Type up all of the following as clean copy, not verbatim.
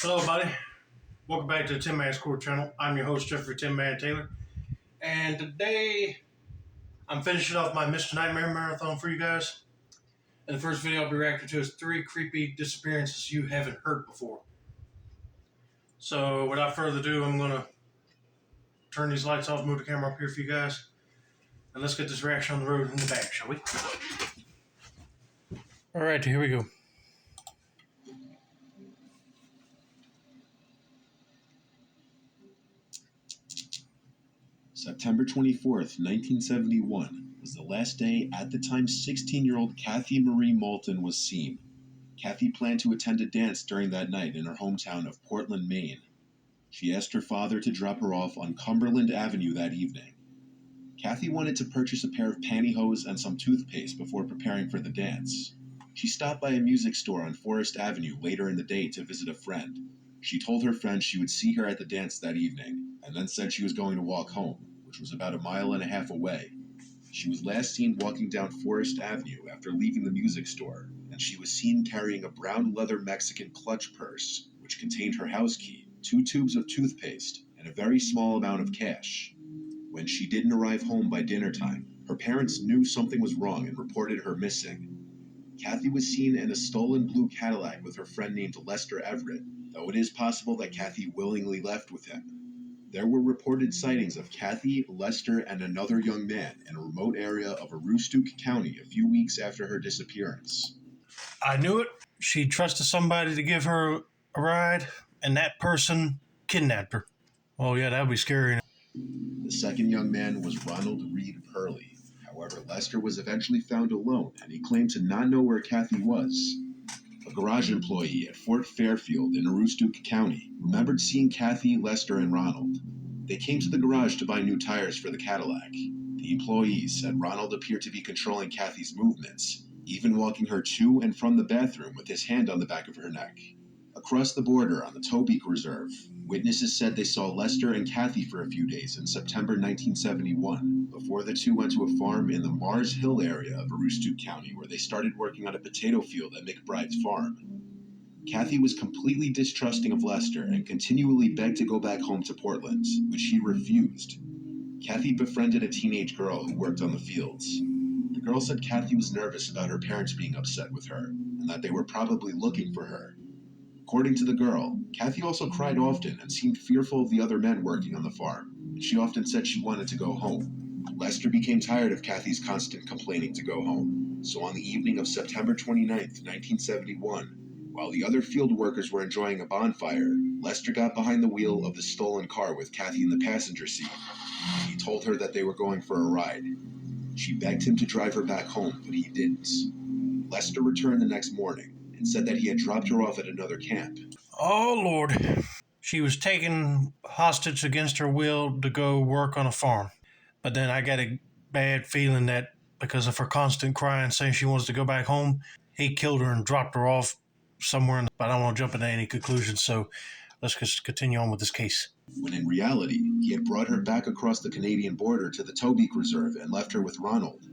Hello, everybody. Welcome back to the Tin Man's Court channel. I'm your host, Jeffrey Tin Man Taylor. And today, I'm finishing off my Mr. Nightmare marathon for you guys. And the first video I'll be reacting to is 3 creepy disappearances you haven't heard before. So, without further ado, I'm going to turn these lights off, move the camera up here for you guys. And let's get this reaction on the road in the bag, shall we? Alright, here we go. September 24th, 1971 was the last day at the time 16-year-old Kathy Marie Moulton was seen. Kathy planned to attend a dance during that night in her hometown of Portland, Maine. She asked her father to drop her off on Cumberland Avenue that evening. Kathy wanted to purchase a pair of pantyhose and some toothpaste before preparing for the dance. She stopped by a music store on Forest Avenue later in the day to visit a friend. She told her friend she would see her at the dance that evening, and then said she was going to walk home, which was about 1.5 miles away. She was last seen walking down Forest Avenue after leaving the music store, and she was seen carrying a brown leather Mexican clutch purse, which contained her house key, 2 tubes of toothpaste, and a very small amount of cash. When she didn't arrive home by dinner time, her parents knew something was wrong and reported her missing. Kathy was seen in a stolen blue Cadillac with her friend named Lester Everett, though it is possible that Kathy willingly left with him. There were reported sightings of Kathy, Lester, and another young man in a remote area of Aroostook County a few weeks after her disappearance. I knew it. She trusted somebody to give her a ride, and that person kidnapped her. Oh, yeah, that would be scary. The second young man was Ronald Reed Purley. However, Lester was eventually found alone, and he claimed to not know where Kathy was. A garage employee at Fort Fairfield in Aroostook County remembered seeing Kathy, Lester, and Ronald. They came to the garage to buy new tires for the Cadillac. The employees said Ronald appeared to be controlling Kathy's movements, even walking her to and from the bathroom with his hand on the back of her neck. Across the border on the Tobique Reserve, witnesses said they saw Lester and Kathy for a few days in September 1971, before the two went to a farm in the Mars Hill area of Aroostook County where they started working on a potato field at McBride's farm. Kathy was completely distrusting of Lester and continually begged to go back home to Portland, which he refused. Kathy befriended a teenage girl who worked on the fields. The girl said Kathy was nervous about her parents being upset with her, and that they were probably looking for her. According to the girl, Kathy also cried often and seemed fearful of the other men working on the farm, and she often said she wanted to go home. Lester became tired of Kathy's constant complaining to go home, so on the evening of September 29, 1971, while the other field workers were enjoying a bonfire, Lester got behind the wheel of the stolen car with Kathy in the passenger seat. He told her that they were going for a ride. She begged him to drive her back home, but he didn't. Lester returned the next morning and said that he had dropped her off at another camp. Oh, Lord. She was taken hostage against her will to go work on a farm. But then I got a bad feeling that because of her constant crying, saying she wants to go back home, he killed her and dropped her off somewhere. But I don't want to jump into any conclusions, so let's just continue on with this case. When in reality, he had brought her back across the Canadian border to the Tobique Reserve and left her with Ronald.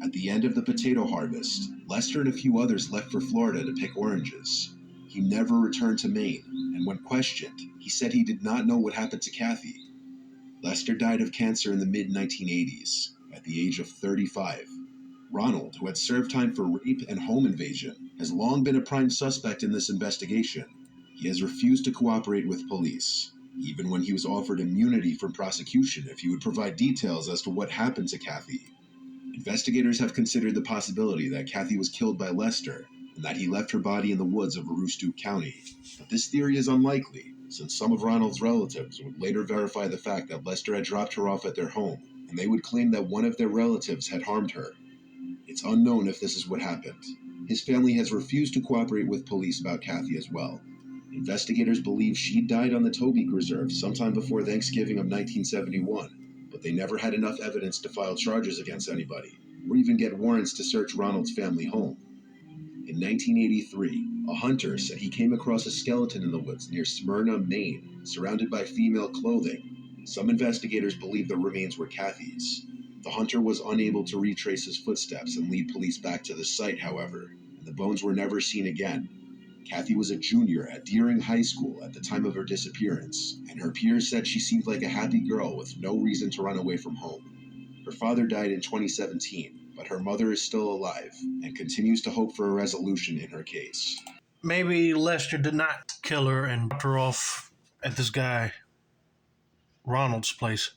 At the end of the potato harvest, Lester and a few others left for Florida to pick oranges. He never returned to Maine, and when questioned, he said he did not know what happened to Kathy. Lester died of cancer in the mid-1980s, at the age of 35. Ronald, who had served time for rape and home invasion, has long been a prime suspect in this investigation. He has refused to cooperate with police, even when he was offered immunity from prosecution if he would provide details as to what happened to Kathy. Investigators have considered the possibility that Kathy was killed by Lester and that he left her body in the woods of Aroostook County. But this theory is unlikely, since some of Ronald's relatives would later verify the fact that Lester had dropped her off at their home, and they would claim that one of their relatives had harmed her. It's unknown if this is what happened. His family has refused to cooperate with police about Kathy as well. Investigators believe she died on the Tobique Reserve sometime before Thanksgiving of 1971. But they never had enough evidence to file charges against anybody, or even get warrants to search Ronald's family home. In 1983, a hunter said he came across a skeleton in the woods near Smyrna, Maine, surrounded by female clothing. Some investigators believe the remains were Kathy's. The hunter was unable to retrace his footsteps and lead police back to the site, however, and the bones were never seen again. Kathy was a junior at Deering High School at the time of her disappearance, and her peers said she seemed like a happy girl with no reason to run away from home. Her father died in 2017, but her mother is still alive and continues to hope for a resolution in her case. Maybe Lester did not kill her and dropped her off at this guy Ronald's place,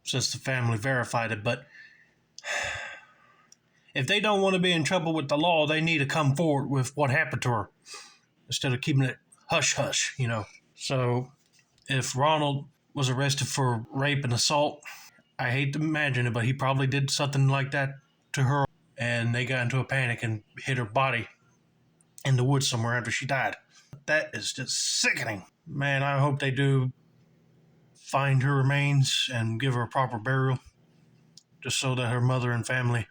since the family verified it. But if they don't want to be in trouble with the law, they need to come forward with what happened to her instead of keeping it hush hush, So if Ronald was arrested for rape and assault, I hate to imagine it, but he probably did something like that to her, and they got into a panic and hid her body in the woods somewhere after she died. That is just sickening. Man, I hope they do find her remains and give her a proper burial, just so that her mother and family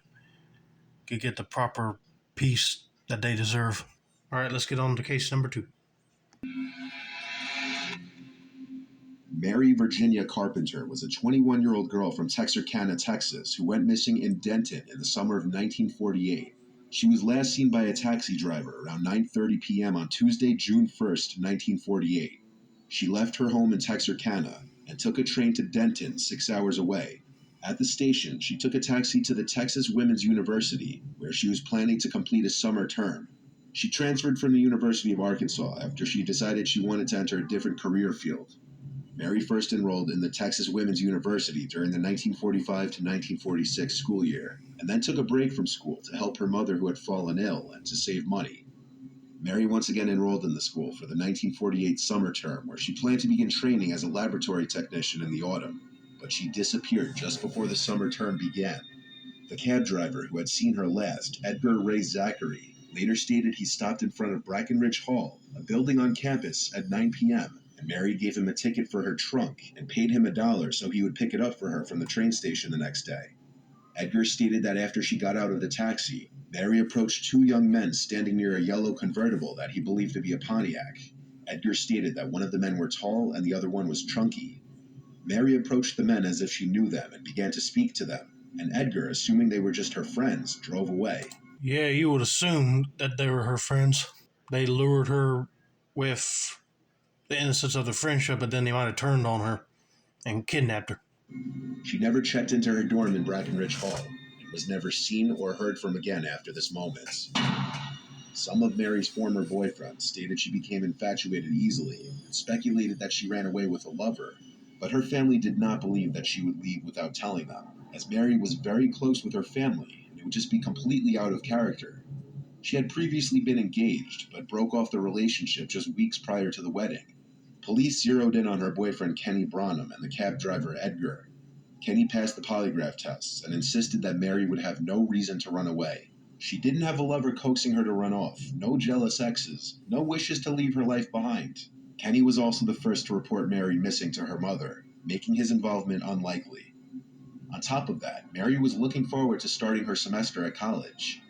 could get the proper peace that they deserve. All right, let's get on to case number 2. Mary Virginia Carpenter was a 21-year-old girl from Texarkana, Texas, who went missing in Denton in the summer of 1948. She was last seen by a taxi driver around 9:30 p.m. on Tuesday, June 1st, 1948. She left her home in Texarkana and took a train to Denton, 6 hours away. At the station, she took a taxi to the Texas Women's University, where she was planning to complete a summer term. She transferred from the University of Arkansas after she decided she wanted to enter a different career field. Mary first enrolled in the Texas Women's University during the 1945 to 1946 school year, and then took a break from school to help her mother who had fallen ill and to save money. Mary once again enrolled in the school for the 1948 summer term, where she planned to begin training as a laboratory technician in the autumn, but she disappeared just before the summer term began. The cab driver who had seen her last, Edgar Ray Zachary, later stated he stopped in front of Brackenridge Hall, a building on campus, at 9 p.m., and Mary gave him a ticket for her trunk and paid him $1 so he would pick it up for her from the train station the next day. Edgar stated that after she got out of the taxi, Mary approached 2 young men standing near a yellow convertible that he believed to be a Pontiac. Edgar stated that one of the men were tall and the other one was chunky. Mary approached the men as if she knew them and began to speak to them, and Edgar, assuming they were just her friends, drove away. Yeah, you would assume that they were her friends. They lured her with the innocence of the friendship, but then they might have turned on her and kidnapped her. She never checked into her dorm in Brackenridge Hall and was never seen or heard from again after this moment. Some of Mary's former boyfriends stated she became infatuated easily and speculated that she ran away with a lover, but her family did not believe that she would leave without telling them, as Mary was very close with her family and it would just be completely out of character. She had previously been engaged, but broke off the relationship just weeks prior to the wedding. Police zeroed in on her boyfriend Kenny Branham and the cab driver Edgar. Kenny passed the polygraph tests and insisted that Mary would have no reason to run away. She didn't have a lover coaxing her to run off, no jealous exes, no wishes to leave her life behind. Kenny was also the first to report Mary missing to her mother, making his involvement unlikely. On top of that, Mary was looking forward to starting her semester at college.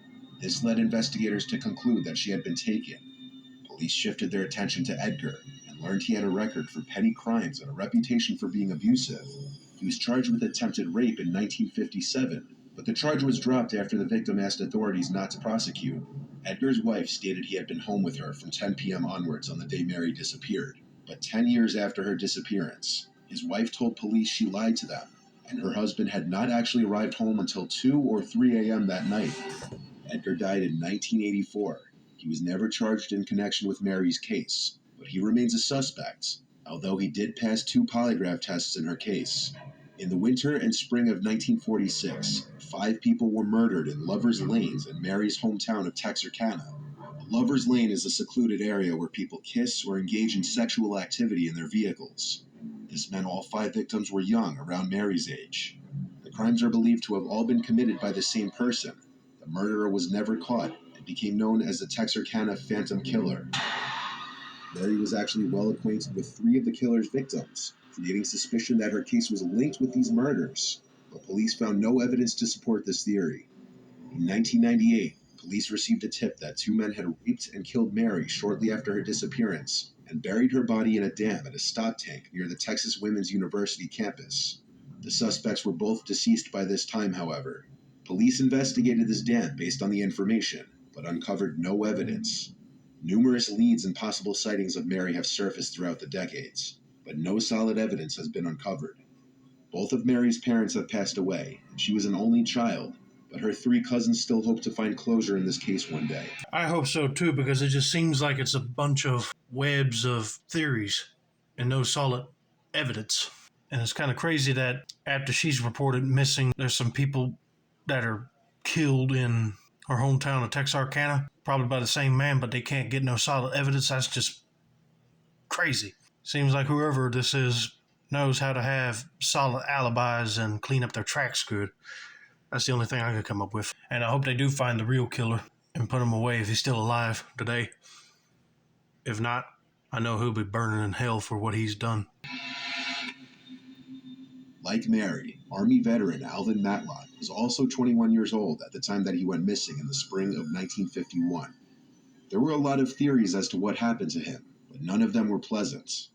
This led investigators to conclude that she had been taken. Police shifted their attention to Edgar and learned he had a record for petty crimes and a reputation for being abusive. He was charged with attempted rape in 1957, but the charge was dropped after the victim asked authorities not to prosecute. Edgar's wife stated he had been home with her from 10 p.m. onwards on the day Mary disappeared, but 10 years after her disappearance, his wife told police she lied to them, and her husband had not actually arrived home until 2 or 3 a.m. that night. Edgar died in 1984. He was never charged in connection with Mary's case, but he remains a suspect, although he did pass 2 polygraph tests in her case. In the winter and spring of 1946, 5 people were murdered in Lover's Lanes in Mary's hometown of Texarkana. Lover's Lane is a secluded area where people kiss or engage in sexual activity in their vehicles. This meant all 5 victims were young, around Mary's age. The crimes are believed to have all been committed by the same person. The murderer was never caught and became known as the Texarkana Phantom Killer. Mary was actually well acquainted with 3 of the killer's victims, creating suspicion that her case was linked with these murders, but police found no evidence to support this theory. In 1998, police received a tip that 2 men had raped and killed Mary shortly after her disappearance and buried her body in a dam at a stock tank near the Texas Women's University campus. The suspects were both deceased by this time, however. Police investigated this dam based on the information, but uncovered no evidence. Numerous leads and possible sightings of Mary have surfaced throughout the decades, but no solid evidence has been uncovered. Both of Mary's parents have passed away, and she was an only child, but her three cousins still hope to find closure in this case one day. I hope so too, because it just seems like it's a bunch of webs of theories and no solid evidence. And it's kind of crazy that after she's reported missing, there's some people that are killed in her hometown of Texarkana, probably by the same man, but they can't get no solid evidence. That's just crazy. Seems like whoever this is knows how to have solid alibis and clean up their tracks good. That's the only thing I could come up with. And I hope they do find the real killer and put him away if he's still alive today. If not, I know he'll be burning in hell for what he's done. Like Mary, Army veteran Alvin Matlock was also 21 years old at the time that he went missing in the spring of 1951. There were a lot of theories as to what happened to him, but none of them were pleasant.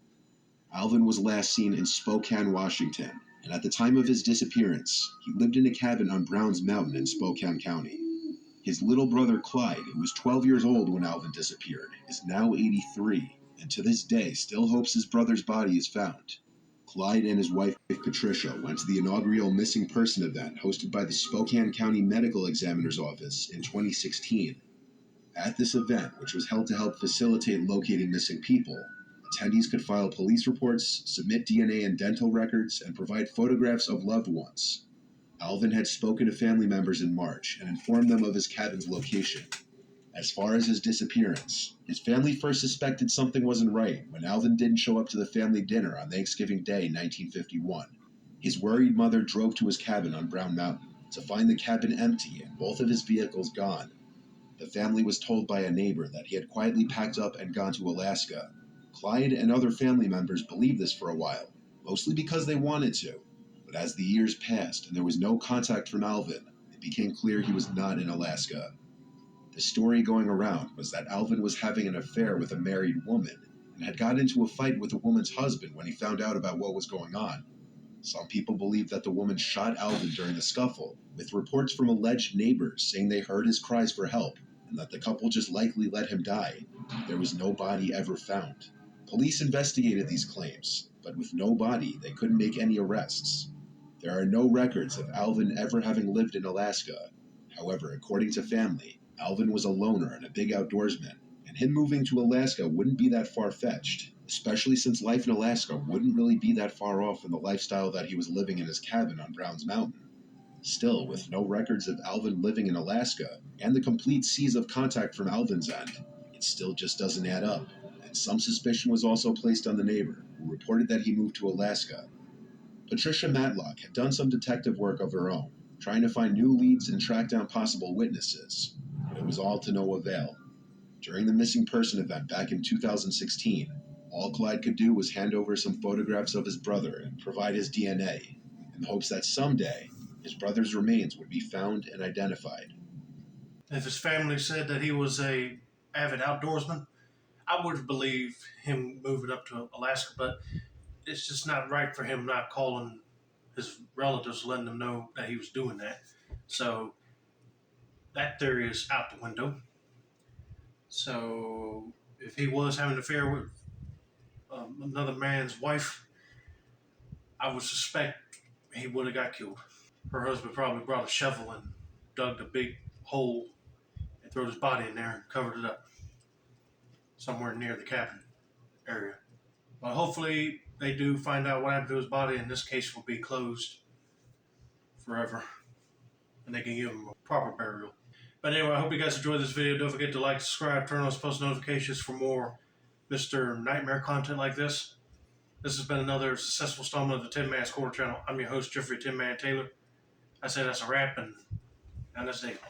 Alvin was last seen in Spokane, Washington, and at the time of his disappearance, he lived in a cabin on Browns Mountain in Spokane County. His little brother Clyde, who was 12 years old when Alvin disappeared, is now 83, and to this day still hopes his brother's body is found. Clyde and his wife Patricia went to the inaugural missing person event hosted by the Spokane County Medical Examiner's Office in 2016. At this event, which was held to help facilitate locating missing people, attendees could file police reports, submit DNA and dental records, and provide photographs of loved ones. Alvin had spoken to family members in March and informed them of his cabin's location. As far as his disappearance, his family first suspected something wasn't right when Alvin didn't show up to the family dinner on Thanksgiving Day, 1951. His worried mother drove to his cabin on Brown Mountain to find the cabin empty and both of his vehicles gone. The family was told by a neighbor that he had quietly packed up and gone to Alaska. Clyde and other family members believed this for a while, mostly because they wanted to. But as the years passed and there was no contact from Alvin, it became clear he was not in Alaska. The story going around was that Alvin was having an affair with a married woman and had got into a fight with the woman's husband when he found out about what was going on. Some people believe that the woman shot Alvin during the scuffle, with reports from alleged neighbors saying they heard his cries for help and that the couple just likely let him die. There was no body ever found. Police investigated these claims, but with no body, they couldn't make any arrests. There are no records of Alvin ever having lived in Alaska. However, according to family, Alvin was a loner and a big outdoorsman, and him moving to Alaska wouldn't be that far-fetched, especially since life in Alaska wouldn't really be that far off from the lifestyle that he was living in his cabin on Browns Mountain. Still, with no records of Alvin living in Alaska, and the complete cease of contact from Alvin's end, it still just doesn't add up, and some suspicion was also placed on the neighbor, who reported that he moved to Alaska. Patricia Matlock had done some detective work of her own, trying to find new leads and track down possible witnesses, but it was all to no avail. During the missing person event back in 2016, all Clyde could do was hand over some photographs of his brother and provide his DNA, in hopes that someday his brother's remains would be found and identified. If his family said that he was a avid outdoorsman, I would have believed him moving up to Alaska, but it's just not right for him not calling his relatives, letting them know that he was doing that. So that theory is out the window. So if he was having an affair with another man's wife, I would suspect he would have got killed. Her husband probably brought a shovel and dug a big hole and threw his body in there and covered it up somewhere near the cabin area. But hopefully they do find out what happened to his body, and this case will be closed forever, and they can give him a proper burial. But anyway, I hope you guys enjoyed this video. Don't forget to like, subscribe, turn on post notifications for more Mr. Nightmare content like this. This has been another successful installment of the Tin Man's Corner channel. I'm your host, Jeffrey Tin Man Taylor. I say that's a wrap, and that's it.